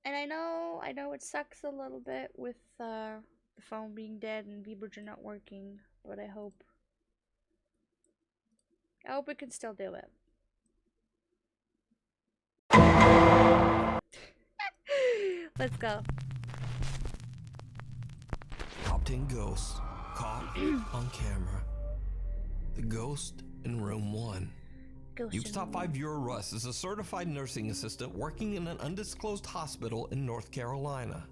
And I know it sucks a little bit with the phone being dead and VTuber not working, but I hope we can still do it. Let's go. Top 10 ghosts caught on camera. The ghost in room 1. You've Top 5 viewer Russ is a certified nursing assistant working in an undisclosed hospital in North Carolina.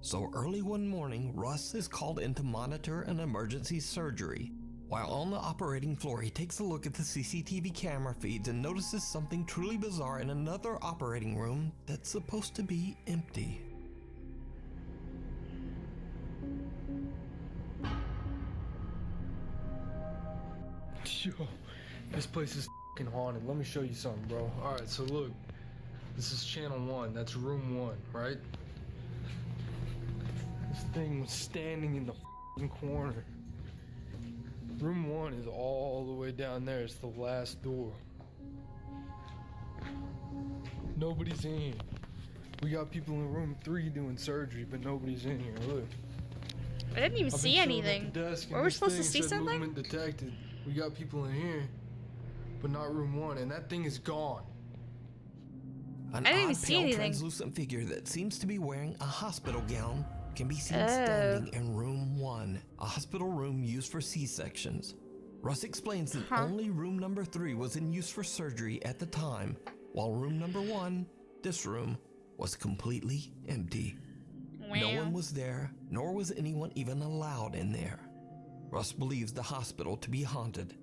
So early one morning, Russ is called in to monitor an emergency surgery. While on the operating floor, he takes a look at the CCTV camera feeds and notices something truly bizarre in another operating room that's supposed to be empty. Yo, this place is f***ing haunted. Let me show you something, bro. Alright, so look. This is channel 1. That's room 1, right? This thing was standing in the f***ing corner. Room 1 is all the way down there. It's the last door. Nobody's in here. We got people in room 3 doing surgery, but nobody's in here. Look. I didn't even see anything. Were we supposed to see something? Movement detected. We got people in here, but not room 1, and that thing is gone. An odd, pale, translucent figure that seems to be wearing a hospital gown can be seen standing in room 1, a hospital room used for C-sections. Russ explains that only room number 3 was in use for surgery at the time, while room number 1, this room, was completely empty. No one was there, nor was anyone even allowed in there. Russ believes the hospital to be haunted.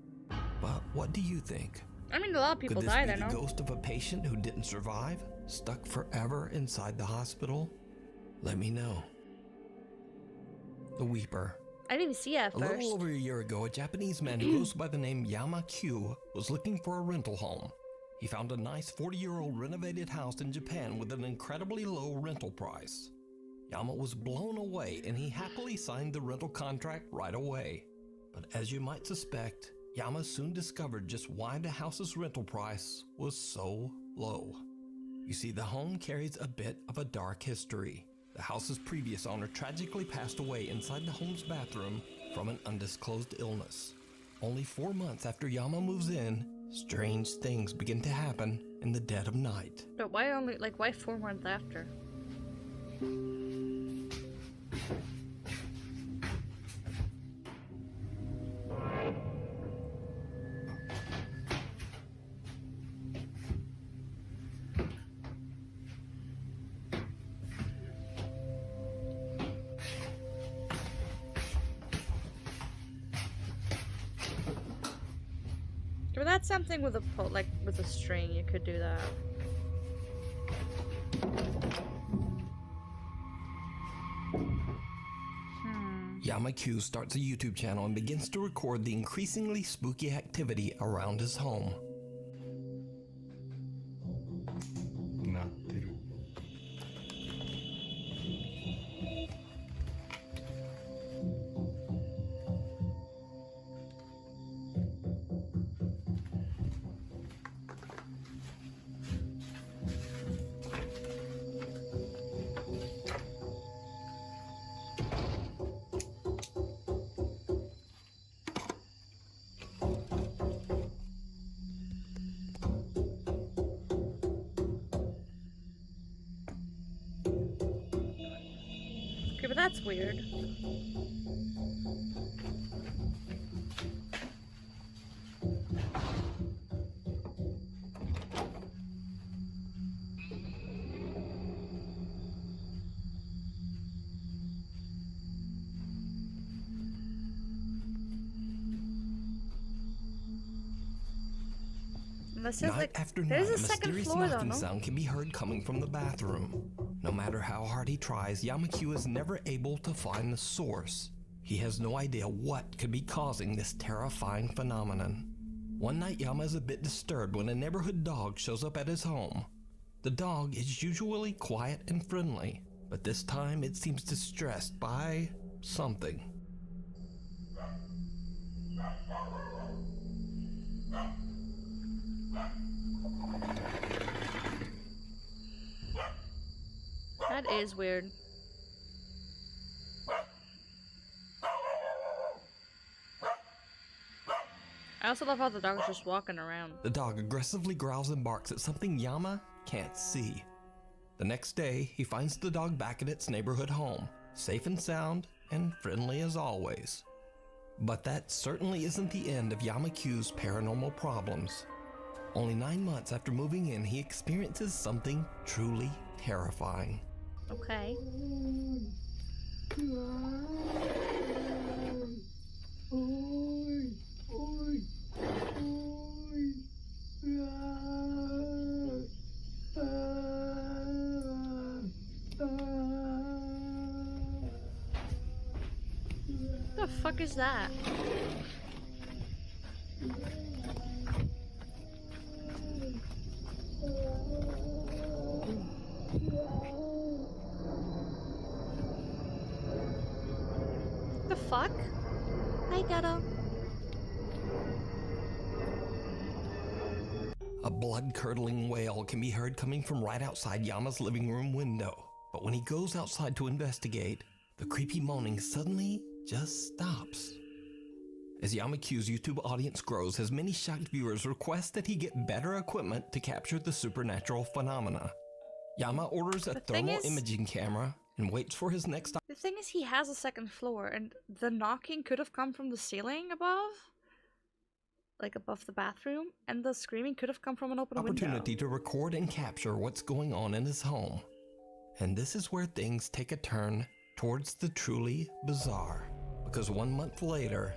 But what do you think? I mean, a lot of people died, I know. Could this be the ghost of a patient who didn't survive, stuck forever inside the hospital? Let me know. The Weeper. I didn't even see it at first. A little over a year ago, a Japanese man who goes by the name Yama Q was looking for a rental home. He found a nice 40-year-old renovated house in Japan with an incredibly low rental price. Yama was blown away and he happily signed the rental contract right away. But as you might suspect, Yama soon discovered just why the house's rental price was so low. You see, the home carries a bit of a dark history. The house's previous owner tragically passed away inside the home's bathroom from an undisclosed illness. Only 4 months after Yama moves in, strange things begin to happen in the dead of night. But why why 4 months after? But that's something with with a string, you could do that. Yama Q starts a YouTube channel and begins to record the increasingly spooky activity around his home. Okay, but that's weird. Night after night, a mysterious knocking sound can be heard coming from the bathroom. No matter how hard he tries, Yama Q is never able to find the source. He has no idea what could be causing this terrifying phenomenon. One night, Yama is a bit disturbed when a neighborhood dog shows up at his home. The dog is usually quiet and friendly, but this time it seems distressed by something. That is weird. I also love how the dog's just walking around. The dog aggressively growls and barks at something Yama can't see. The next day, he finds the dog back at its neighborhood home, safe and sound and friendly as always. But that certainly isn't the end of Yama Q's paranormal problems. Only 9 months after moving in, he experiences something truly terrifying. Okay. What the fuck is that? The fuck? Hi, Ghetto. A blood-curdling wail can be heard coming from right outside Yama's living room window. But when he goes outside to investigate, the creepy moaning suddenly just stops. As Yama Q's YouTube audience grows, his many shocked viewers request that he get better equipment to capture the supernatural phenomena. Yama orders a thermal imaging camera and waits for his next The thing is, he has a second floor, and the knocking could have come from the ceiling above? Like above the bathroom, and the screaming could have come from an open opportunity window. to record and capture what's going on in his home. And this is where things take a turn towards the truly bizarre. Because 1 month later,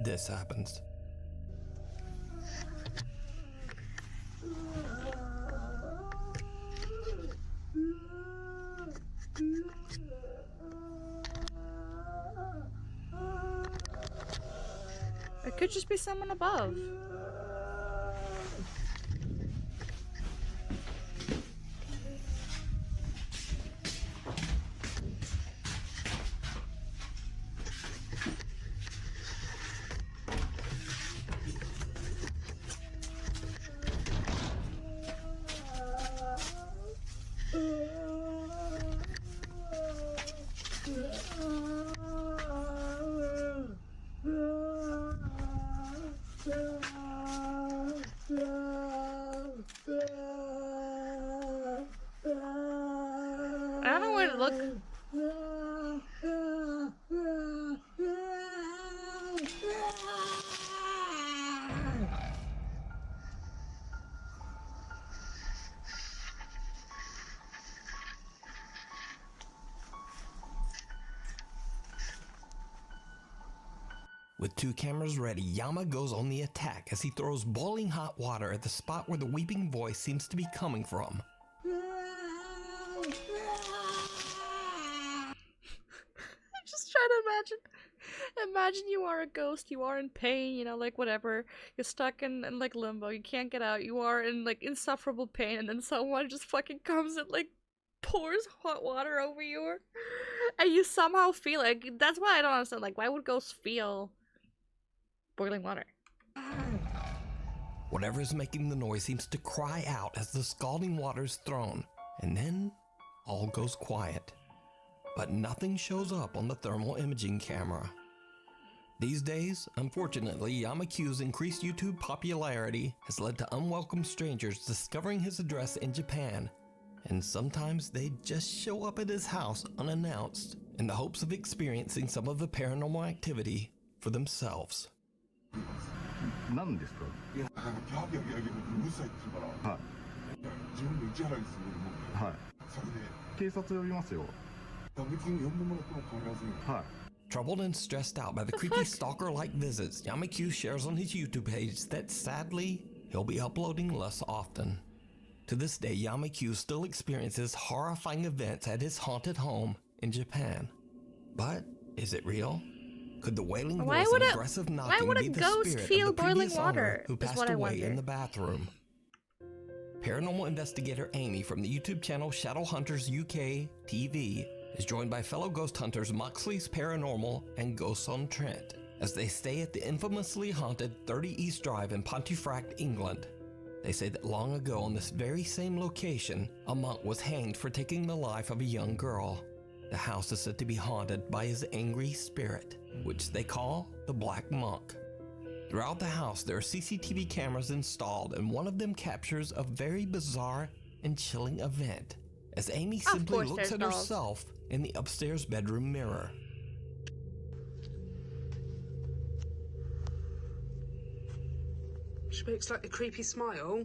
this happens. It could just be someone above. I don't know where to look. With 2 cameras ready, Yama goes on the attack as he throws boiling hot water at the spot where the weeping voice seems to be coming from. I'm just trying to imagine you are a ghost, you are in pain, you know, like whatever. You're stuck in like limbo, you can't get out, you are in like insufferable pain, and then someone just fucking comes and like pours hot water over you, and you somehow feel like, that's why I don't understand, like why would ghosts feel boiling water? Whatever is making the noise seems to cry out as the scalding water is thrown, and then all goes quiet. But nothing shows up on the thermal imaging camera. These days, unfortunately, Yama Q's increased YouTube popularity has led to unwelcome strangers discovering his address in Japan, and sometimes they just show up at his house unannounced in the hopes of experiencing some of the paranormal activity for themselves. 何ですか。いや、ギャーギャーギャーギャーうるさいって言うから、はい。自分で打ち払いするよりも、はい。それで、警察呼びますよ。別に呼んでもらっても変わらずに。はい。 Troubled and stressed out by the creepy stalker-like visits, Yama Q shares on his YouTube page that sadly, he'll be uploading less often. To this day, Yama Q still experiences horrifying events at his haunted home in Japan. But is it real? Could the wailing voice and aggressive knocking be the spirit of the previous owner who passed away in the bathroom? Paranormal investigator Amy from the YouTube channel Shadow Hunters UK TV is joined by fellow ghost hunters Moxley's Paranormal and Ghosts on Trent as they stay at the infamously haunted 30 East Drive in Pontefract, England. They say that long ago on this very same location, a monk was hanged for taking the life of a young girl. The house is said to be haunted by his angry spirit, which they call the Black Monk. Throughout the house, there are CCTV cameras installed, and one of them captures a very bizarre and chilling event, as Amy simply looks at herself in the upstairs bedroom mirror. She makes like a creepy smile.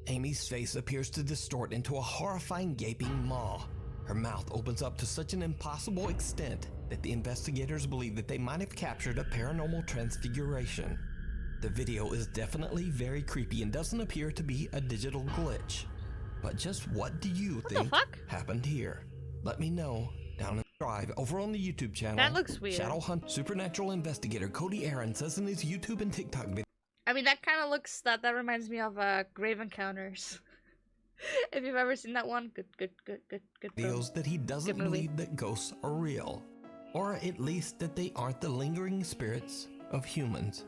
Amy's face appears to distort into a horrifying gaping maw. Her mouth opens up to such an impossible extent that the investigators believe that they might have captured a paranormal transfiguration. The video is definitely very creepy and doesn't appear to be a digital glitch. But just what do you think happened here? Let me know down in the drive over on the YouTube channel. That looks weird. Shadow Hunt Supernatural Investigator Cody Aaron says in his YouTube and TikTok video. I mean, that kind of looks, that reminds me of Grave Encounters. If you've ever seen that one, good. Feels that he doesn't believe that ghosts are real, or at least that they aren't the lingering spirits of humans.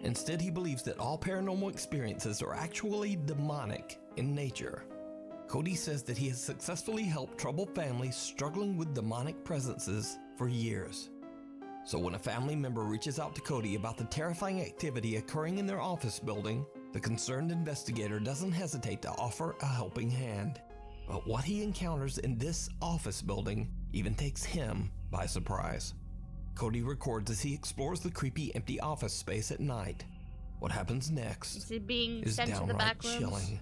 Instead, he believes that all paranormal experiences are actually demonic in nature. Cody says that he has successfully helped troubled families struggling with demonic presences for years. So when a family member reaches out to Cody about the terrifying activity occurring in their office building, the concerned investigator doesn't hesitate to offer a helping hand. But what he encounters in this office building even takes him by surprise. Cody records as he explores the creepy empty office space at night. What happens next is he being is sent to the downright back rooms? chilling.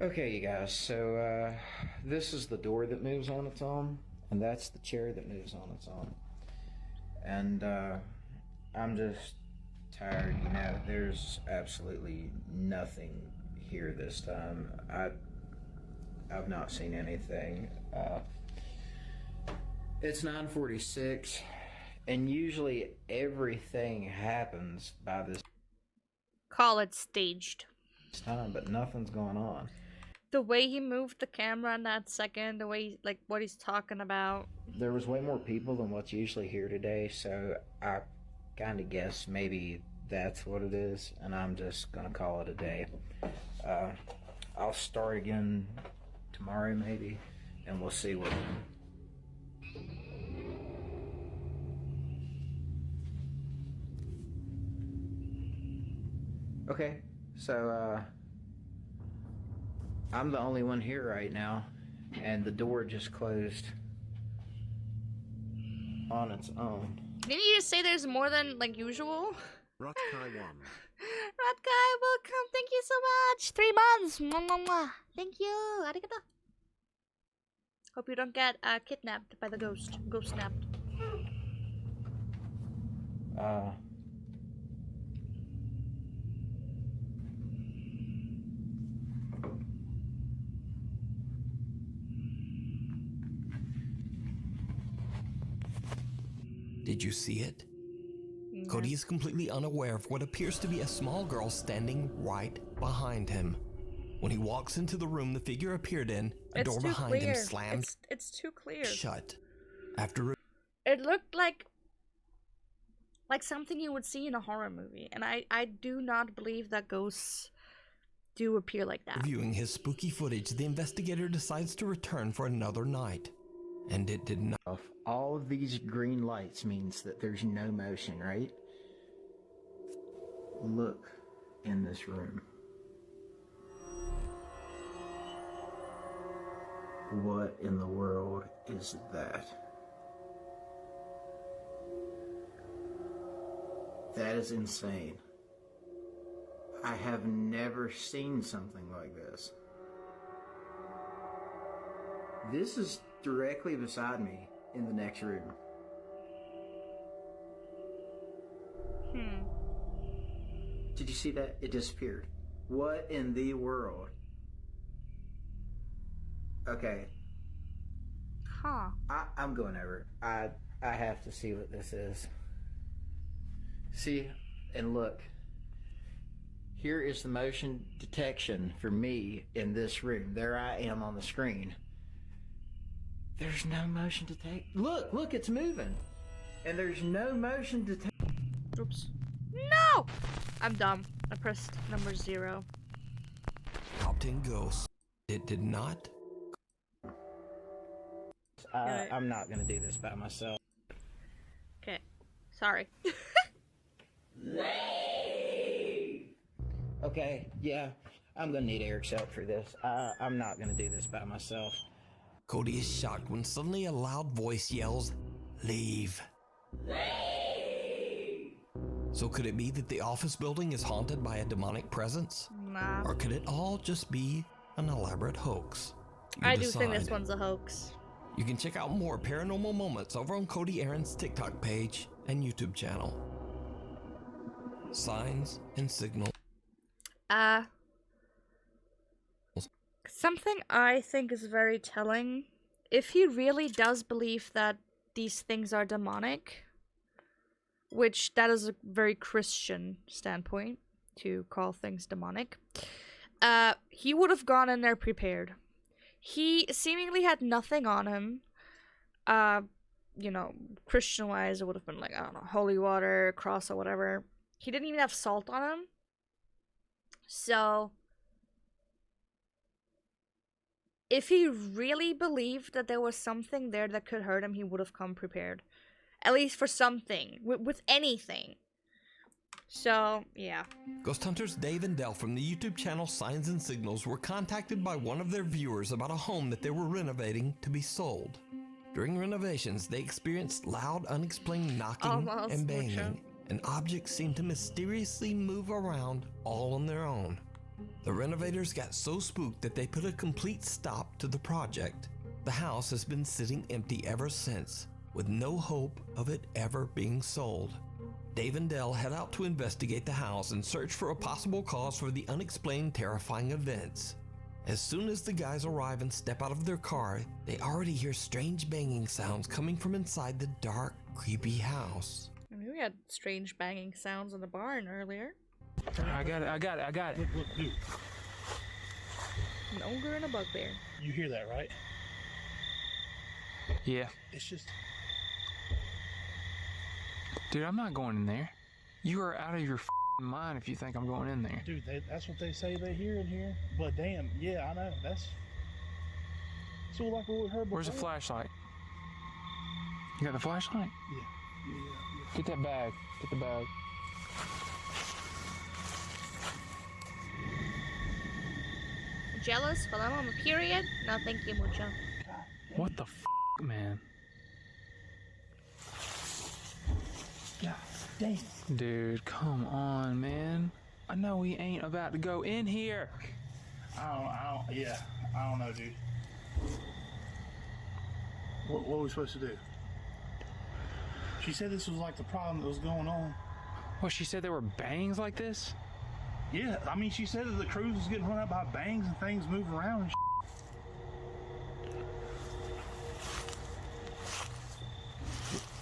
Okay, you guys, so this is the door that moves on its own, and that's the chair that moves on its own. And I'm just tired, you know, there's absolutely nothing here this time. I've not seen anything. It's 9:46, and usually everything happens by this Call it staged. time, but nothing's going on. The way he moved the camera in that second, the way, like, what he's talking about. There was way more people than what's usually here today, so I kind of guess maybe that's what it is, and I'm just gonna call it a day. I'll start again tomorrow maybe, and we'll see what. Okay, so I'm the only one here right now, and the door just closed on its own. Didn't you just say there's more than, like, usual? Rotkai 1. Rotkai, welcome. Thank you so much. 3 months. Mwah, mwah, mwah. Thank you. Arigato. Hope you don't get kidnapped by the ghost. Ghost snapped. Did you see it? Cody is completely unaware of what appears to be a small girl standing right behind him. When he walks into the room the figure appeared in, a door behind him slams It's too clear. shut. After It looked like something you would see in a horror movie, and I do not believe that ghosts do appear like that. reviewing his spooky footage, the investigator decides to return for another night. And it did not. All of these green lights means that there's no motion, right? Look in this room. What in the world is that? That is insane. I have never seen something like this. This is directly beside me in the next room. Did you see that? It disappeared. What in the world? Okay. Huh. I'm going over. I have to see what this is. See, and look. Here is the motion detection for me in this room. There I am on the screen. There's no motion detect. Look, it's moving. and there's no motion detector. Oops. No! I'm dumb. I pressed number 0. Top 10 ghosts. It did not. I'm not gonna do this by myself. Okay. Sorry. Okay, yeah, I'm gonna need Eric's help for this. I'm not gonna do this by myself. Cody is shocked when suddenly a loud voice yells, "Leave." So could it be that the office building is haunted by a demonic presence? Nah. Or could it all just be an elaborate hoax? You I do think this decide. one's a hoax. You can check out more paranormal moments over on Cody Aaron's TikTok page and YouTube channel. Signs and signals. Something I think is very telling. If he really does believe that these things are demonic, which that is a very Christian standpoint to call things demonic, he would have gone in there prepared. He seemingly had nothing on him. You know, Christian-wise, it would have been like, I don't know, holy water, cross, or whatever. He didn't even have salt on him. So, if he really believed that there was something there that could hurt him, he would have come prepared. At least for something. With anything. So, yeah. Ghost hunters Dave and Dell from the YouTube channel Signs and Signals were contacted by one of their viewers about a home that they were renovating to be sold. During renovations, they experienced loud, unexplained knocking Almost and mucho. banging, and objects seemed to mysteriously move around all on their own. The renovators got so spooked that they put a complete stop to the project. The house has been sitting empty ever since, with no hope of it ever being sold. Dave and Dell head out to investigate the house and search for a possible cause for the unexplained terrifying events. As soon as the guys arrive and step out of their car, they already hear strange banging sounds coming from inside the dark, creepy house. I mean, we had strange banging sounds in the barn earlier. I got it. Look, dude, An ogre and a bugbear. You hear that, right? Yeah. It's just Dude, I'm not going in there. You are out of your mind if you think I'm going in there. dude, that's what they say they hear in here. But damn, yeah, I know. That's so like what we heard before. Where's the flashlight? You got the flashlight? Yeah. Get that bag. Get the bag. Jealous while I'm on the period? No, thank you mucho. What the man? God damn. Dude, come on, man. I know we ain't about to go in here. I don't know, dude. What are we supposed to do? She said this was like the problem that was going on. What, she said there were bangs like this? Yeah, I mean, she said that the cruise was getting run up by bangs and things moving around and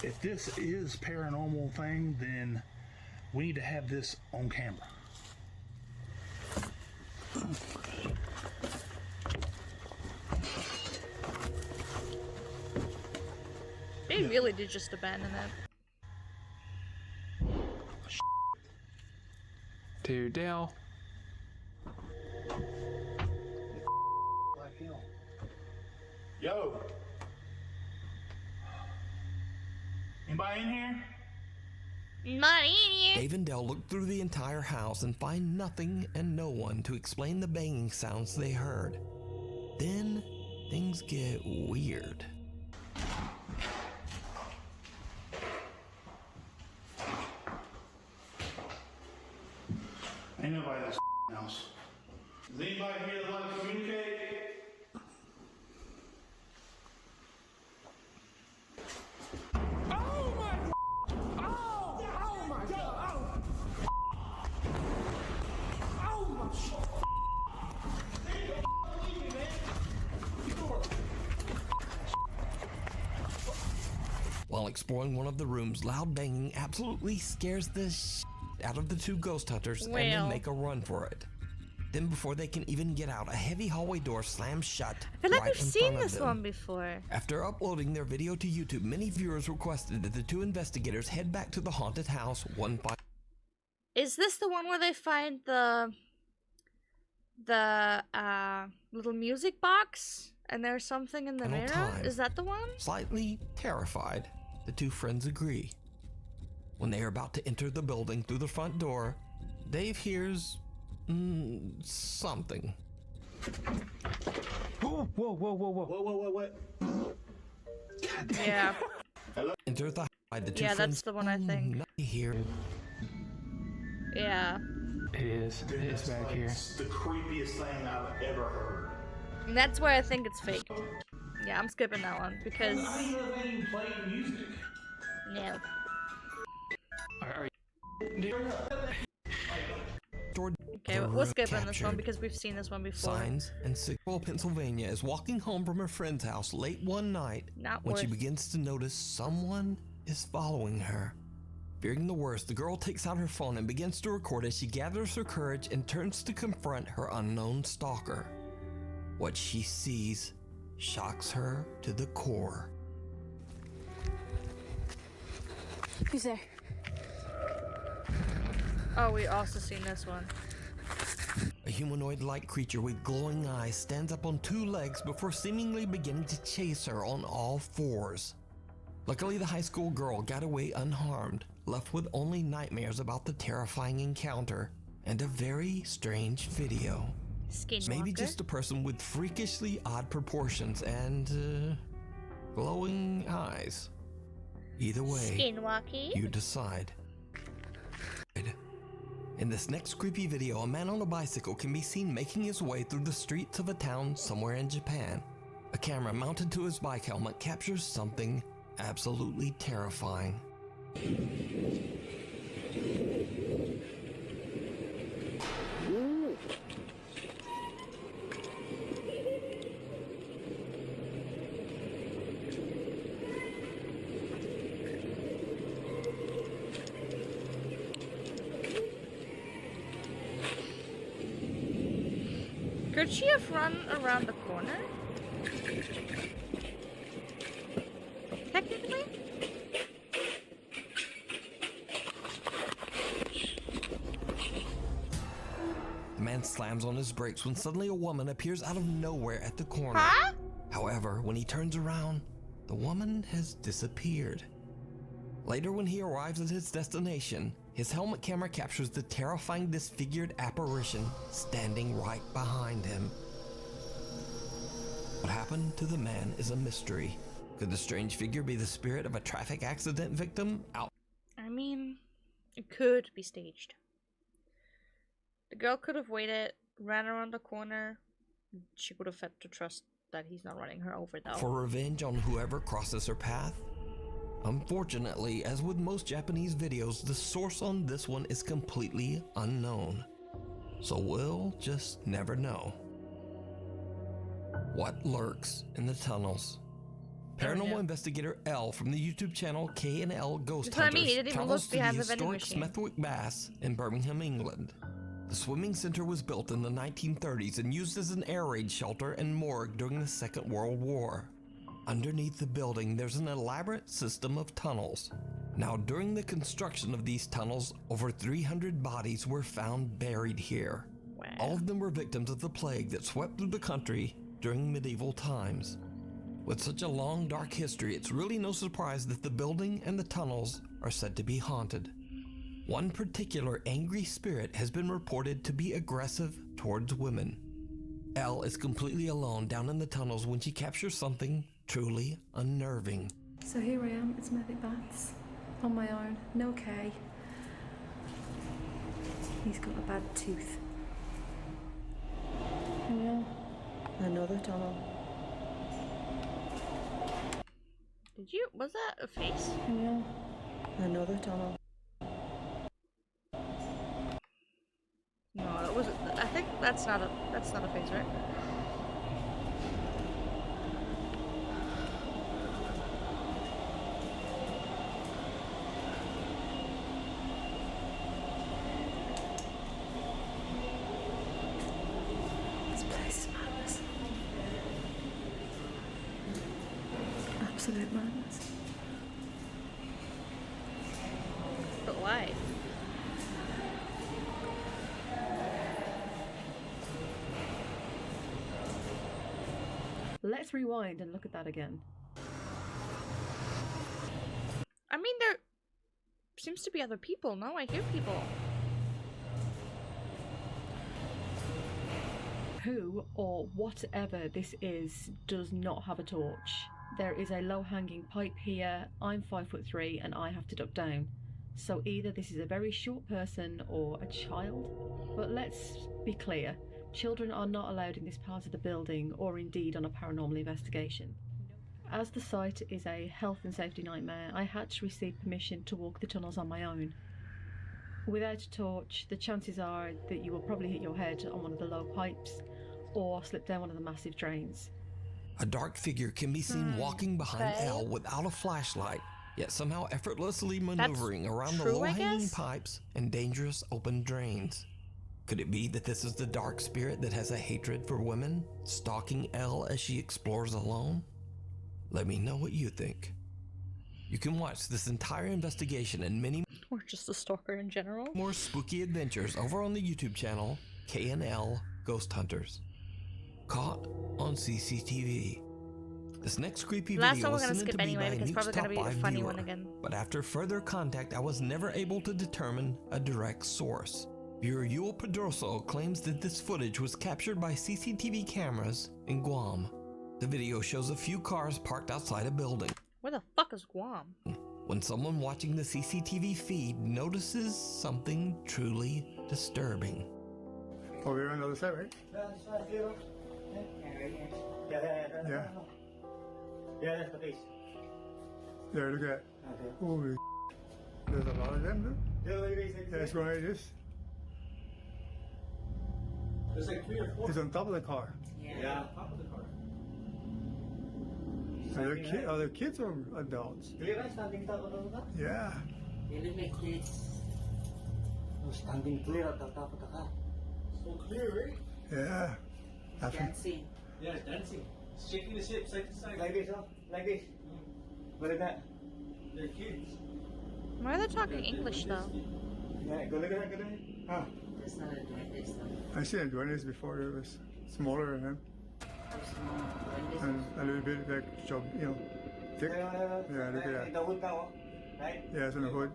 If this is paranormal thing, then we need to have this on camera. They really did just abandon that. Dude, Dale. Like hell. Yo. Anybody in here? Money! Dave and Dell look through the entire house and find nothing and no one to explain the banging sounds they heard. Then, things get weird. Ain't nobody in this house. Is anybody here that like to communicate? While exploring one of the rooms, loud banging absolutely scares the out of the two ghost hunters and they Well. make a run for it. Then before they can even get out, a heavy hallway door slams shut I feel like right we've in seen front of this them. one before. After uploading their video to YouTube, many viewers requested that the two investigators head back to the haunted house one by Is this the one where they find the little music box and there's something in the Final mirror? time. Is that the one? Slightly terrified, the two friends agree. When they are about to enter the building through the front door, Dave hears something. Whoa, whoa, whoa, whoa, whoa. Whoa, whoa, whoa, what? Yeah. Enter the the two Yeah, friends that's the one I think. hear. Yeah. It is. It's back here. It's the creepiest thing I've ever heard. And that's why I think it's fake. Yeah, I'm skipping that one because I didn't know they even played music. no. Okay, we're skipping this one because we've seen this one before. Signs and Sigwell, Pennsylvania is walking home from her friend's house late one night Not when she worth. begins to notice someone is following her. Fearing the worst, the girl takes out her phone and begins to record as she gathers her courage and turns to confront her unknown stalker. What she sees shocks her to the core. Who's there? Oh, we also seen this one. A humanoid-like creature with glowing eyes stands up on two legs before seemingly beginning to chase her on all fours. Luckily, the high school girl got away unharmed, left with only nightmares about the terrifying encounter and a very strange video. Skinwalker. Maybe just a person with freakishly odd proportions and glowing eyes. Either way, Skinwalker. you decide. In this next creepy video, a man on a bicycle can be seen making his way through the streets of a town somewhere in Japan. A camera mounted to his bike helmet captures something absolutely terrifying. Could she have run around the corner? Technically? The man slams on his brakes when suddenly a woman appears out of nowhere at the corner. Huh? However, when he turns around, the woman has disappeared. Later, when he arrives at his destination, his helmet camera captures the terrifying disfigured apparition standing right behind him. What happened to the man is a mystery. Could the strange figure be the spirit of a traffic accident victim out? I mean, it could be staged. The girl could have waited, ran around the corner. She would have had to trust that he's not running her over though. For revenge on whoever crosses her path? Unfortunately, as with most Japanese videos, the source on this one is completely unknown. So we'll just never know. What lurks in the tunnels? Paranormal yeah. investigator L from the YouTube channel K&L Ghost That's what I mean, Hunters he didn't even travels look to the behind the vending historic machine. Smethwick Baths in Birmingham, England. The swimming center was built in the 1930s and used as an air raid shelter and morgue during the Second World War. Underneath the building, there's an elaborate system of tunnels. Now, during the construction of these tunnels, over 300 bodies were found buried here. Wow. All of them were victims of the plague that swept through the country during medieval times. With such a long, dark history, it's really no surprise that the building and the tunnels are said to be haunted. One particular angry spirit has been reported to be aggressive towards women. Elle is completely alone down in the tunnels when she captures something truly unnerving. So here I am at Smethwick Baths, on my own, no K. He's got a bad tooth. Yeah, another tunnel. Was that a face? Yeah, another tunnel. No, it was. I think that's not a face, right? Absolute madness. But why? Let's rewind and look at that again. I mean, there seems to be other people. No, I hear people. Who or whatever this is does not have a torch. There is a low-hanging pipe here. I'm 5'3" and I have to duck down. So either this is a very short person or a child. But let's be clear. Children are not allowed in this part of the building or indeed on a paranormal investigation. As the site is a health and safety nightmare, I had to receive permission to walk the tunnels on my own. Without a torch, the chances are that you will probably hit your head on one of the low pipes or slip down one of the massive drains. A dark figure can be seen walking behind Elle without a flashlight, yet somehow effortlessly maneuvering around the low-hanging pipes and dangerous open drains. Could it be that this is the dark spirit that has a hatred for women, stalking Elle as she explores alone? Let me know what you think. You can watch this entire investigation and many Or just a stalker in general. more spooky adventures over on the YouTube channel K&L Ghost Hunters. Caught on CCTV. This next creepy Last video one we're was gonna sent in skip to me anyway by because Nuke's it's probably Top gonna be 5 the funny viewer, one again. but after further contact I was never able to determine a direct source. Viewer Yul Pedroso claims that this footage was captured by CCTV cameras in Guam. The video shows a few cars parked outside a building. Where the fuck is Guam? When someone watching the CCTV feed notices something truly disturbing. Oh, we're on the other side, right? Yeah. Yeah, that's the base. There, look at that. Okay. Holy there's a lot of them, though. Yeah, it's going like this. There's like 3 or 4. He's on top of the car. Yeah. On top of the car. Are they kids or adults? Standing top of the car? Yeah. They look like kids. Standing clear at the top of the car. So clear, right? Yeah. Dancing. Yeah, dancing. Shaking the ship side to side. Like this, huh? Like this. Look at that. They're kids. Why are they talking English though? Yeah, go look at that, go look at that. Huh. That's not a duendes, though. I seen a duendes before. It was smaller than him. And a little bit like job, you know, thick. Yeah, look at that. The hood now, right? Yeah, it's on the hood.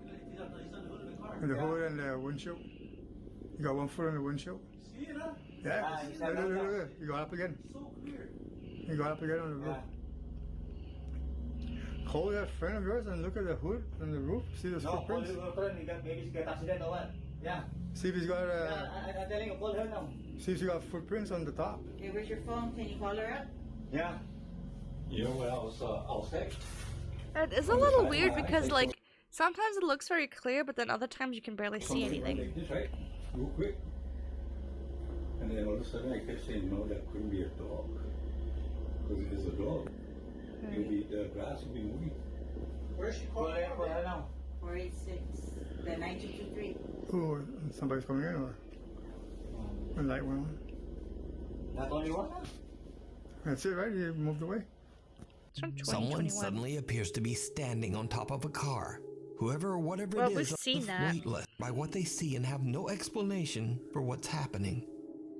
And the hood and the windshield. You got one foot on the windshield. See it, huh? Yeah. Look. You got up again. So clear. You got up again on the roof. Call that friend of yours and look at the hood on the roof. See the footprints? No, call your friend. Maybe she got accident or what? Yeah. See if he's got I'm telling you, call her now. see if he got footprints on the top. Okay, where's your phone? Can you call her up? Yeah. You know what I'll say? It's a little weird because like sometimes it looks very clear, but then other times you can barely see anything. Like this, right? Real quick. And then all of a sudden I kept saying, no, that couldn't be a dog. Because it is a dog. The grass will be moving. Where's she calling now? 486. The 9223. Oh, somebody's coming in or the light went on. Not only one? That's it, right? He moved away. It's from Someone 2021. suddenly appears to be standing on top of a car. Whoever or whatever Well, it we've is seen is that. weightless by what they see and have no explanation for what's happening.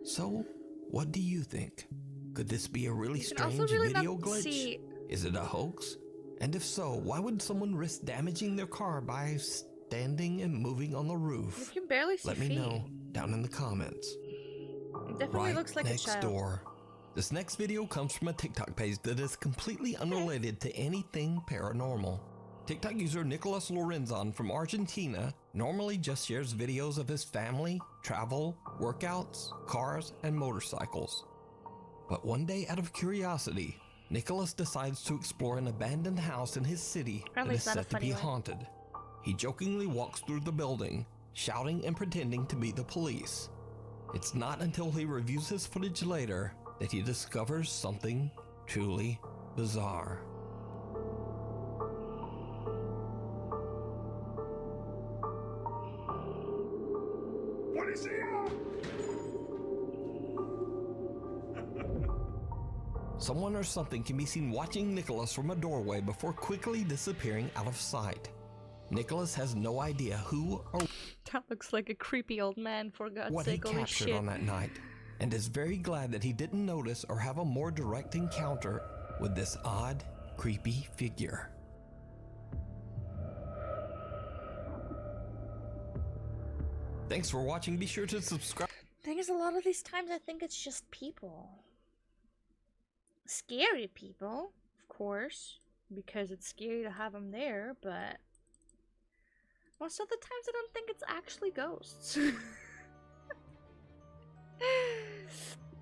So, what do you think? Could this be a really You can also strange really video not glitch? see. Is it a hoax? And if so, why would someone risk damaging their car by standing and moving on the You roof? can barely see Let me feet. know down in the comments. It definitely Right looks like a next child. door. This next video comes from a TikTok page that is completely unrelated to anything paranormal. TikTok user Nicolas Lorenzon from Argentina normally just shares videos of his family, travel, workouts, cars, and motorcycles. But one day, out of curiosity, Nicholas decides to explore an abandoned house in his city Apparently that is it's not a said to be funny one. haunted. He jokingly walks through the building, shouting and pretending to be the police. It's not until he reviews his footage later that he discovers something truly bizarre. What is it? Someone or something can be seen watching Nicholas from a doorway before quickly disappearing out of sight. Nicholas has no idea who or That looks like a creepy old man, for God's what he sake. Holy captured shit. on that night, and is very glad that he didn't notice or have a more direct encounter with this odd, creepy figure. Thanks for watching. Be sure to subscribe. Thing is, a lot of these times I think it's just people. Scary people, of course, because it's scary to have them there, but most of the times I don't think it's actually ghosts.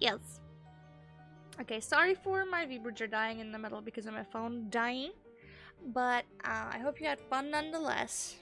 Yes. Okay, sorry for my VTuber dying in the middle because of my phone dying, but I hope you had fun nonetheless.